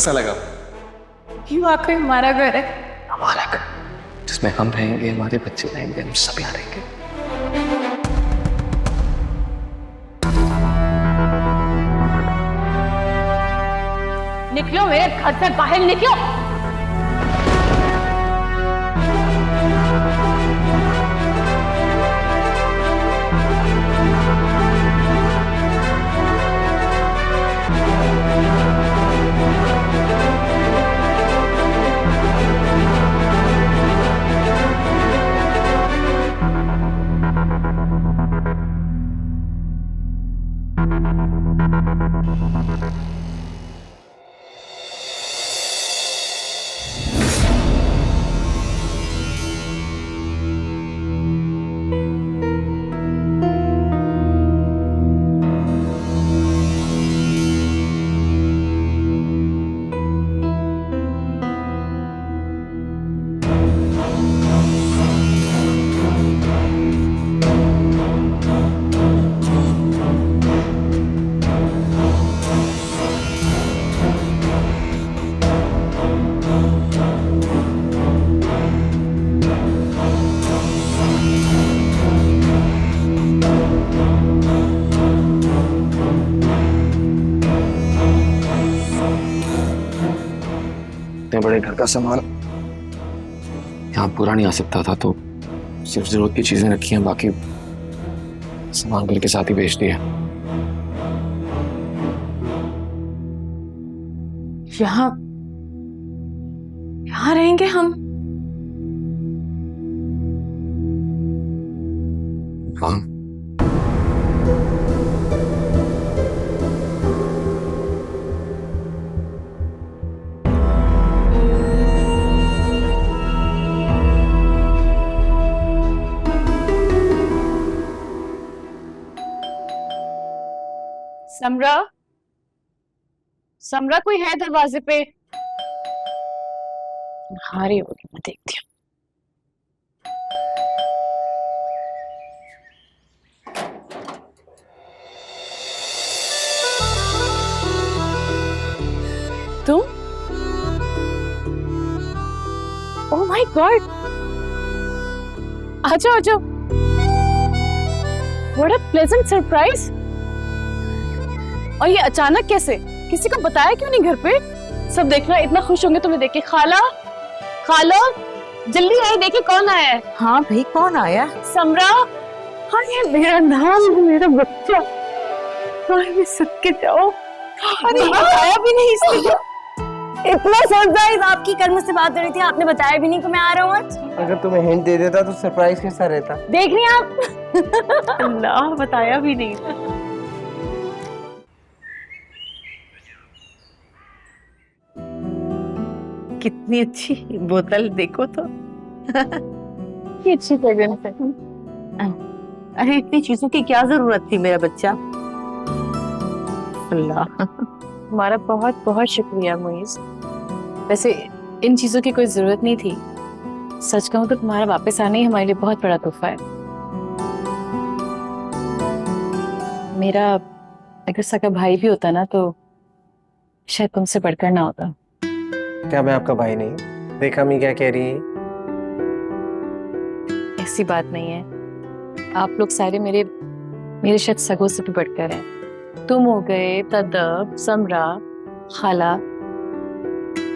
कैसा लगा? ये वाकई हमारा घर है। हमारा घर जिसमें हम रहेंगे, हमारे बच्चे रहेंगे, हम सब यहाँ रहेंगे। निकलो मेरे घर से बाहर निकलो। इतने बड़े घर का सामान यहाँ पूरा नहीं आ सकता था, तो सिर्फ जरूरत की चीजें रखी हैं, बाकी सामान घर के साथ ही बेच दिया। यहाँ यहाँ रहेंगे हम। हाँ, समरा, समरा कोई है दरवाजे पे? आ रही होगी, मैं देखती हूँ। तुम? ओह माय गॉड, आ जाओ आ जाओ। What a pleasant surprise. और ये अचानक कैसे? किसी को बताया क्यों नहीं घर पे? सब देखना इतना खुश होंगे तुम्हें देख के। खाला, खाला जल्दी आए, देखिए कौन आया है। हाँ भाई, कौन आया? समरा। हाँ ये मेरा नाम, मेरा बच्चा। हाँ ये सदके जाओ। अरे बताया भी नहीं इसने। इतना सरप्राइज, आपकी कर्म से बात हो रही थी, आपने बताया भी नहीं कि मैं आ रहा हूँ आज। अगर तुम्हें हिंट दे देता तो सरप्राइज कैसा रहता? देख रही हैं आप? अल्लाह, बताया भी नहीं। कितनी अच्छी बोतल, देखो तो। ये अच्छी फ्रेग्रेंस है। अरे इतनी चीजों की क्या जरूरत थी मेरा बच्चा? अल्लाह, तुम्हारा बहुत बहुत शुक्रिया मुइज। वैसे इन चीजों की कोई जरूरत नहीं थी। सच कहूं तो तुम्हारा वापस आना ही हमारे लिए बहुत बड़ा तोहफा है। मेरा अगर सगा भाई भी होता ना तो शायद तुमसे बढ़कर ना होता। क्या मैं आपका भाई नहीं? देखा मैं क्या कह रही है? ऐसी बात नहीं है। आप लोग सारे मेरे शायद सगों से भी बढ़कर हैं। तुम हो गए तदब, समरा, खाला।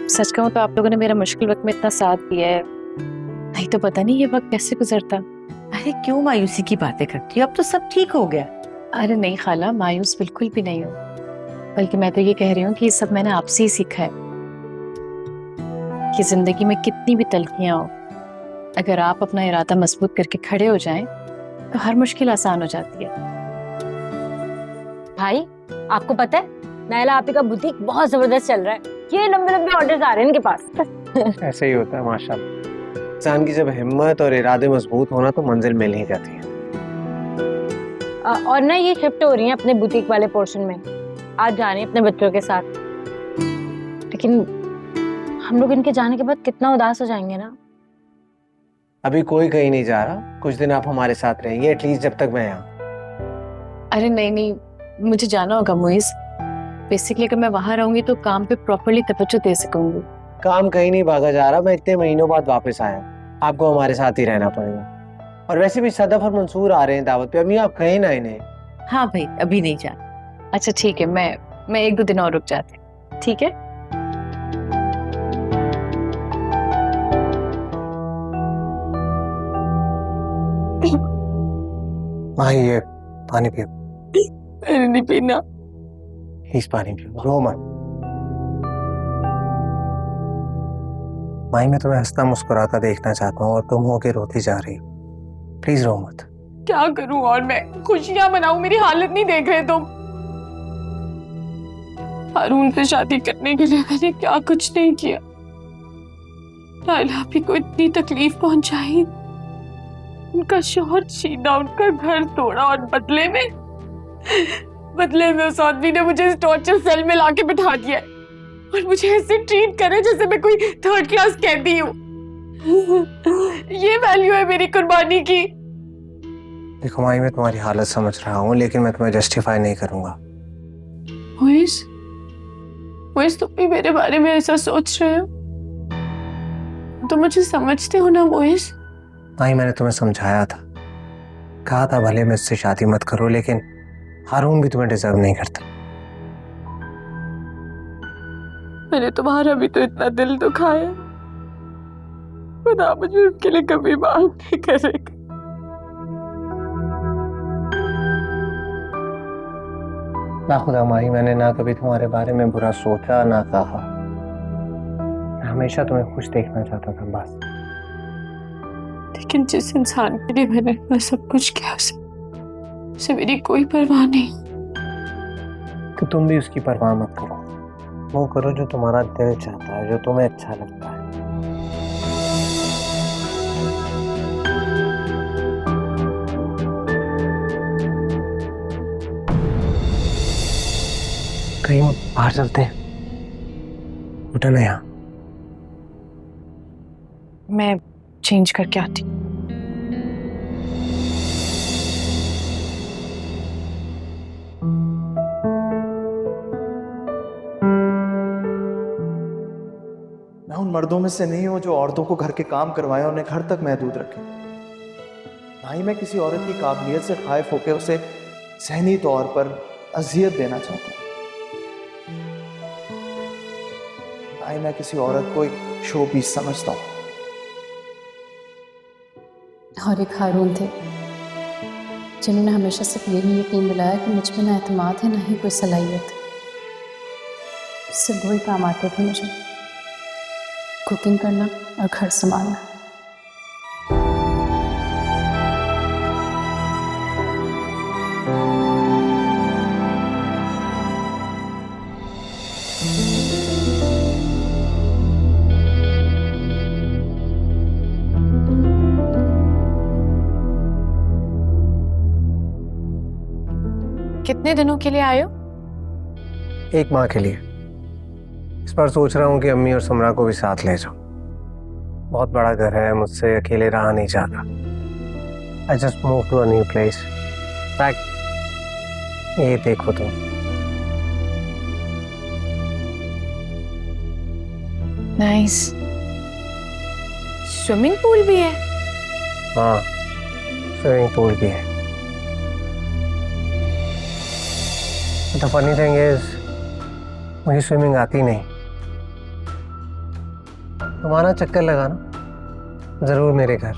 सच कहूं तो आप लोगों ने मेरा मुश्किल वक्त में इतना साथ दिया है, नहीं तो पता नहीं ये वक्त कैसे गुजरता। अरे क्यों मायूसी की बातें करती हो? अब तो सब ठीक हो गया। अरे नहीं खाला, मायूस बिल्कुल भी नहीं हूँ, बल्कि मैं तो ये कह रही हूँ कि ये सब मैंने आपसे ही सीखा है कि जिंदगी में कितनी भी तलखियां हो, अगर आप अपना इरादा मजबूत करके खड़े हो जाएं तो हर मुश्किल आसान हो जाती है। भाई आपको पता है, नायला आपी का बुटीक बहुत जबरदस्त चल रहा है। ये लंबे लंबे ऑर्डर्स आ रहे हैं इनके पास। ऐसे ही होता है माशाल्लाह। इंसान की जब हिम्मत और इरादे मजबूत होना तो मंजिल मिल ही जाती है। और ना ये शिफ्ट हो रही है अपने बुटीक वाले पोर्शन में। आज जा रही है अपने बच्चों के साथ। लेकिन हम लोग इनके जाने के बाद कितना उदास हो जाएंगे ना। अभी कोई कहीं नहीं जा रहा, कुछ दिन आप हमारे साथ रहेंगे एटलीस्ट जब तक मैं यहाँ। अरे नहीं नहीं, मुझे जाना होगा मुइज। बेसिकली अगर मैं वहां रहूंगी तो काम पे प्रॉपरली तवज्जो दे सकूंगी। काम कहीं नहीं भागा जा रहा, मैं इतने महीनों बाद वापस आया, आपको हमारे साथ ही रहना पड़ेगा। और वैसे भी सदफ और मंसूर आ रहे हैं दावत पे, अम्मी आप कहीं ना इन्हें। हाँ भाई, अभी नहीं जा। अच्छा ठीक है, मैं 1-2 दिन और रुक जाती हूँ, ठीक है? माँ ये पानी पियो, मैंने नहीं पीना। प्लीज पानी पियो, रो मत। माही मैं तुम्हें हंसता मुस्कुराता देखना चाहता हूँ और तुम होके रोती जा रही हो, प्लीज रो मत। क्या करूं और मैं खुशियां मनाऊं? मेरी हालत नहीं देख रहे तुम? हारून से शादी करने के लिए मैंने क्या कुछ नहीं किया। लायला भी को इतनी तकलीफ पहुंचाई, उनका शौहर छीना, उनका घर तोड़ा और बदले में उस आदमी ने मुझे इस टॉर्चर सेल में लाके बिठा दिया है और मुझे ऐसे ट्रीट करे जैसे मैं कोई 3rd क्लास कैदी हूँ। ये वैल्यू है मेरी कुर्बानी की। देखो माही मैं तुम्हारी हालत समझ रहा हूँ, लेकिन मैं तुम्हें जस्टिफाई नहीं करूंगा। मोइस तुम भी मेरे बारे में ऐसा सोच रहे हो? तुम मुझे समझते हो ना मोइस? माही मैंने तुम्हें समझाया था, कहा था भले मैं इससे शादी मत करो, लेकिन हारून भी तुम्हें डिजर्व नहीं करता। मैंने तुम्हारा भी तो इतना दिल दुखाया, खुदा मुझे उसके लिए कभी माफ नहीं करेगा। ना खुदा माही मैंने ना कभी तुम्हारे बारे में बुरा सोचा ना कहा, मैं हमेशा तुम्हें खुश देखना चाहता था बस। लेकिन जिस इंसान के लिए मैंने अपना सब कुछ किया उसे मेरी कोई परवाह नहीं। तो तुम भी उसकी परवाह मत करो, वो करो जो तुम्हारा दिल चाहता है, जो तुम्हें अच्छा लगता है। कहीं बाहर चलते हैं, उठा ना यहाँ। मैं चेंज करके आती हूँ। मैं उन मर्दों में से नहीं हूं जो औरतों को घर के काम करवाएं, उन्हें घर तक महदूद रखें। ना ही मैं किसी औरत की काबिलियत से खाइफ होकर उसे सहनी तौर पर अजियत देना चाहता हूं। ना ही मैं किसी औरत को एक शो पीस समझता हूं। और एक हारून थे जिन्होंने हमेशा सिर्फ यही यकीन दिलाया कि मुझ में ना एतमाद है ना ही कोई सलाहियत। सिर्फ वही काम आते थे मुझे, कुकिंग करना और घर संभालना। कितने दिनों के लिए आए हो? एक माह के लिए। इस बार सोच रहा हूँ कि अम्मी और समरा को भी साथ ले जाऊं। बहुत बड़ा घर है, मुझसे अकेले रहा नहीं जाता। I just move to a new place. Fact ये देखो तुम। नाइस। स्विमिंग पूल भी है? हाँ, स्विमिंग पूल भी है। The funny thing is, मुझे स्विमिंग आती नहीं। तुम्हारा चक्कर लगाना जरूर मेरे घर।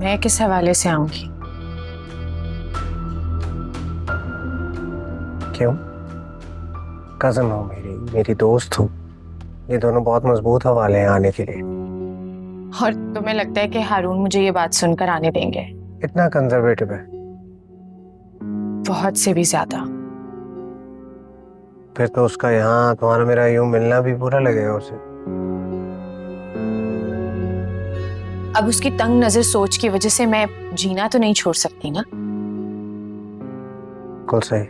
मैं किस हवाले से आऊंगी? क्यों? कजन हो मेरी दोस्त हो। ये दोनों बहुत मजबूत हवाले हैं आने के लिए। और तुम्हें लगता है कि हारून मुझे ये बात सुनकर आने देंगे? इतना कंजर्वेटिव है। बहुत से भी ज्यादा। फिर तो उसका यहाँ तुम्हारा मेरा यूं मिलना भी बुरा लगेगा उसे। अब उसकी तंग नजर सोच की वजह से मैं जीना तो नहीं छोड़ सकती ना। बिल्कुल सही।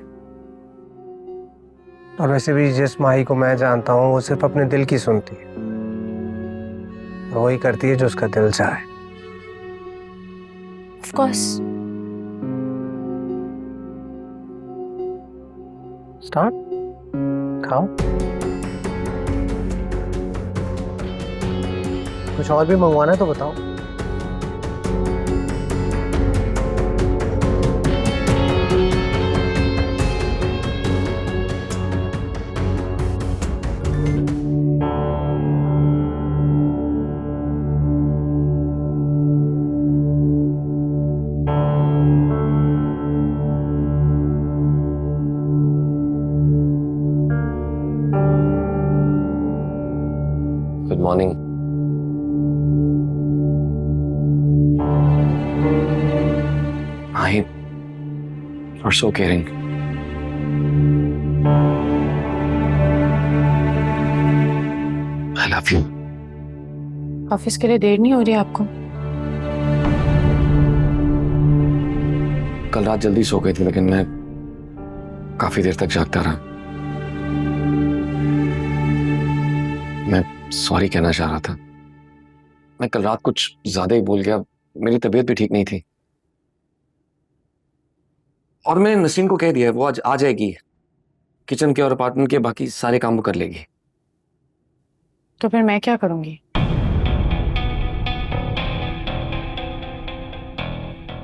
और वैसे भी जिस माही को मैं जानता हूँ वो सिर्फ अपने दिल की सुनती है और वही करती है जो उसका दिल चाहे। Of course. स्टार्ट, खाओ। कुछ और भी मंगवाना है तो बताओ। Good morning. Mahi, you're so caring. I love you. Office के लिए देर नहीं हो रही आपको? कल रात जल्दी सो गई थी लेकिन मैं काफी देर तक जागता रहा। मैं सॉरी कहना चाह रहा था। मैं कल रात कुछ ज्यादा ही बोल गया। मेरी तबीयत भी ठीक नहीं थी और मैंने नसरीन को कह दिया है वो आज आ जाएगी। किचन के और अपार्टमेंट के बाकी सारे काम वो कर लेगी। तो फिर मैं क्या करूंगी?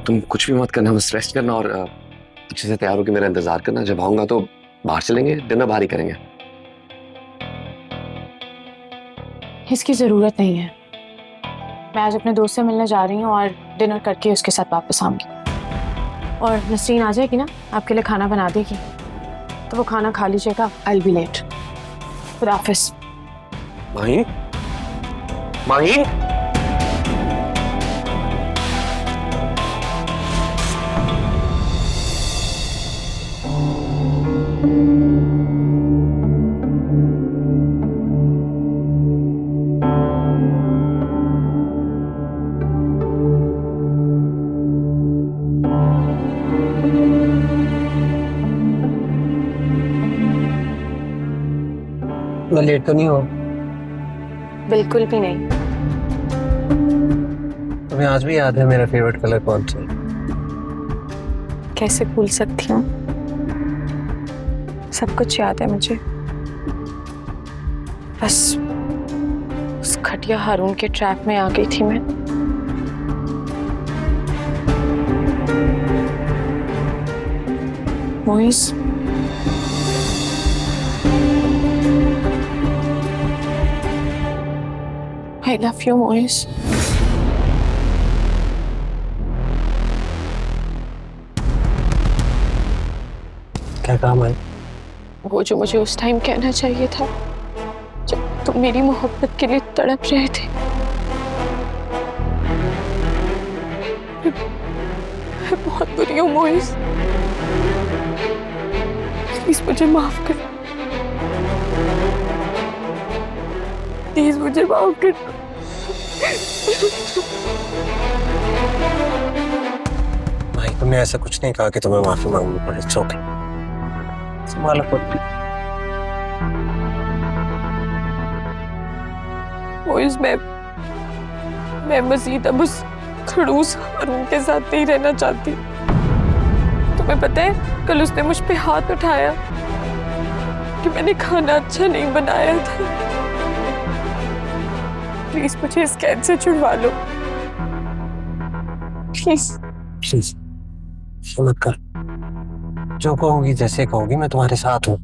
तुम कुछ भी मत करना, बस रेस्ट करना और अच्छे से तैयार होकर मेरा इंतजार करना। जब आऊंगा तो बाहर चलेंगे, डिनर बाहर ही करेंगे। इसकी जरूरत नहीं है। मैं आज अपने दोस्त से मिलने जा रही हूँ और डिनर करके उसके साथ वापस आऊंगी। और नसरीन आ जाएगी ना, आपके लिए खाना बना देगी, तो वो खाना खा लीजिएगा। I will be late. खुदा हाफिज। माही, माही, मैं लेट तो नहीं हो? बिल्कुल भी नहीं। तुम्हें आज भी याद है मेरा फेवरेट कलर कौन सा है? कैसे भूल सकती हूँ? सब कुछ याद है मुझे। बस उस घटिया हारून के ट्रैप में आ गई थी मैं। Moiz, I love you, Moiz. क्या काम है? वो जो मुझे उस टाइम कहना चाहिए था जब तुम मेरी मोहब्बत के लिए तड़प रहे थे। मैं बहुत बुरी हूँ मोइस, प्लीज मुझे माफ कर। प्लीज मुझे माफ कर। भाई तुमने ऐसा कुछ नहीं कहा कि तुम्हें माफी मांगनी पड़े। इट्स ओके, संभालो खुद। मोइस, मैं मजीद अब उस खड़ूस हारून के साथ नहीं रहना चाहती। तुम्हें पता है कल उसने मुझ पे हाथ उठाया कि मैंने खाना अच्छा नहीं बनाया था। प्लीज मुझे इस कैद से छुड़वा लो, प्लीज। प्लीज मत कर। जो कहोगी जैसे कहोगी मैं तुम्हारे साथ हूँ।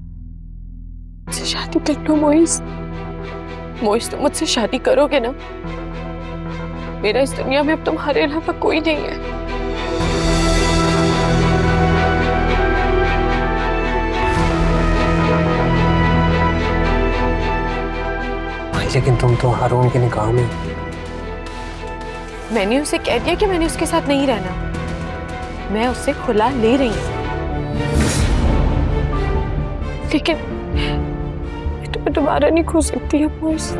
मुझसे शादी कर लो मोइस। मोइस, तुम मुझसे शादी करोगे ना? मेरा इस दुनिया में अब तुम्हारे अलावा कोई नहीं है। भाई लेकिन तुम तो हारून के निकाह में। मैंने उसे कह दिया कि मैंने उसके साथ नहीं रहना। मैं उससे खुला ले रही हूँ, लेकिन मैं तुम्हें दोबारा नहीं खो सकती अब मोइस।